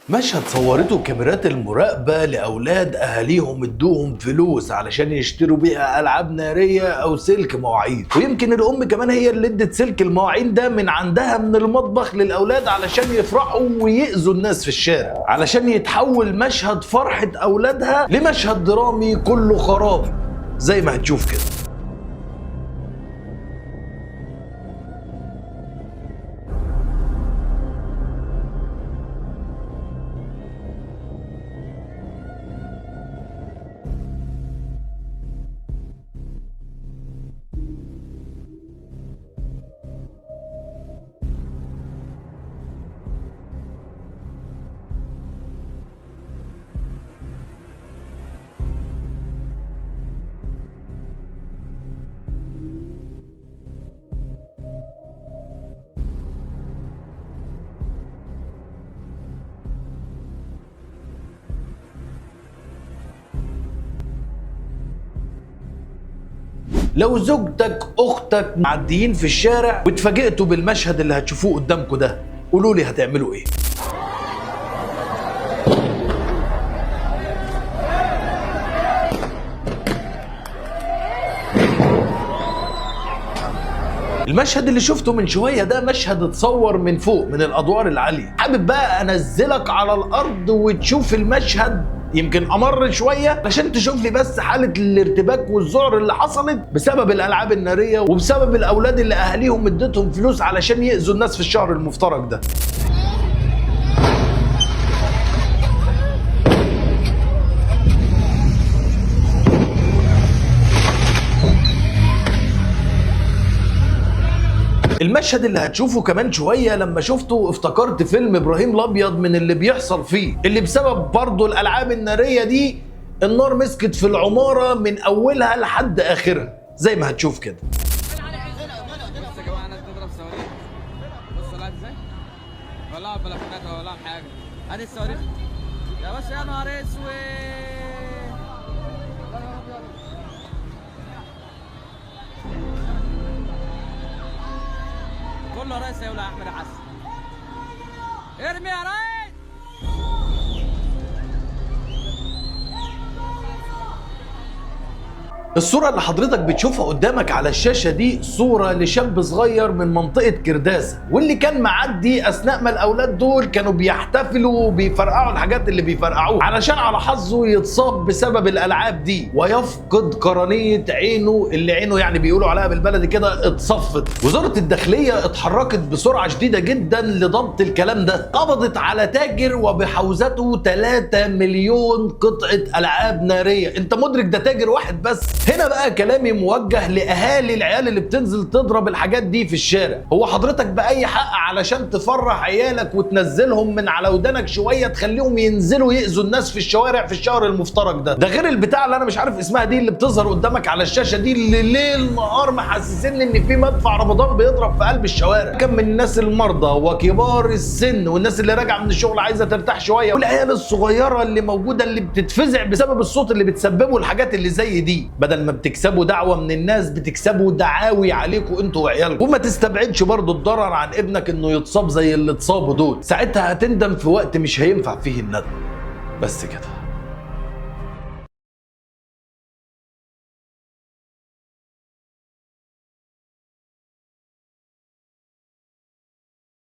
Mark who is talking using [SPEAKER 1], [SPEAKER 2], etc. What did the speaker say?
[SPEAKER 1] مشهد صورته كاميرات المراقبة لأولاد أهاليهم ادوهم فلوس علشان يشتروا بيها ألعاب نارية أو سلك مواعين، ويمكن الأم كمان هي اللي ادت سلك المواعين ده من عندها من المطبخ للأولاد علشان يفرحوا ويأذوا الناس في الشارع، علشان يتحول مشهد فرحة أولادها لمشهد درامي كله خراب زي ما هتشوف كده. لو زوجتك اختك معديين في الشارع واتفاجئتوا بالمشهد اللي هتشوفوه قدامكم ده، قولوا لي هتعملوا ايه؟ المشهد اللي شفته من شوية ده مشهد اتصور من فوق من الأدوار العالية. حابب بقى أنزلك على الأرض وتشوف المشهد يمكن أمر شوية علشان تشوف لي بس حالة الارتباك والذعر اللي حصلت بسبب الألعاب النارية وبسبب الأولاد اللي أهاليهم اديتهم فلوس علشان يأذوا الناس في الشهر المفترج ده. المشهد اللي هتشوفه كمان شوية لما شفته افتكرت فيلم إبراهيم الأبيض من اللي بيحصل فيه، اللي بسبب برضه الألعاب النارية دي النار مسكت في العمارة من أولها لحد آخرها زي ما هتشوف كده.
[SPEAKER 2] بص يا جماعه الناس بتضرب صواريخ. بص طلعت ازاي؟ ولعوا بلكونات ولا حاجه. ادي الصواريخ يا باشا. يا نهار اسود. كله يا ريس يولع احمد حسن. ارمي يا ريس.
[SPEAKER 1] الصورة اللي حضرتك بتشوفها قدامك على الشاشة دي صورة لشاب صغير من منطقة كرداسة، واللي كان معدي أثناء ما الأولاد دول كانوا بيحتفلوا وبيفرقعوا الحاجات اللي بيفرقعوها علشان على حظه يتصاب بسبب الألعاب دي ويفقد قرنية عينه، اللي عينه يعني بيقولوا عليها بالبلدي كده اتصفت. وزارة الداخلية اتحركت بسرعة شديدة جدا لضبط الكلام ده، قبضت على تاجر وبحوزته 3 مليون قطعة ألعاب نارية. انت مدرك ده تاجر واحد بس؟ هنا بقى كلامي موجه لأهالي العيال اللي بتنزل تضرب الحاجات دي في الشارع. هو حضرتك بأي حق علشان تفرح عيالك وتنزلهم من على ودانك شوية تخليهم ينزلوا يأذوا الناس في الشوارع في الشهر المفترج ده غير البتاع اللي انا مش عارف اسمها دي اللي بتظهر قدامك على الشاشة دي اللي ليل نهار محسسني ان في مدفع رمضان بيضرب في قلب الشوارع. كم من الناس المرضى وكبار السن والناس اللي راجعة من الشغل عايزة ترتاح شوية والعيال الصغيرة اللي موجودة اللي بتتفزع بسبب الصوت اللي بتسببه الحاجات اللي زي دي. بدل ما بتكسبوا دعوة من الناس بتكسبوا دعاوي عليكم انتوا وعيالكم. وما تستبعدش برضو الضرر عن ابنك انه يتصاب زي اللي اتصابوا دول، ساعتها هتندم في وقت مش هينفع فيه الندم. بس كده.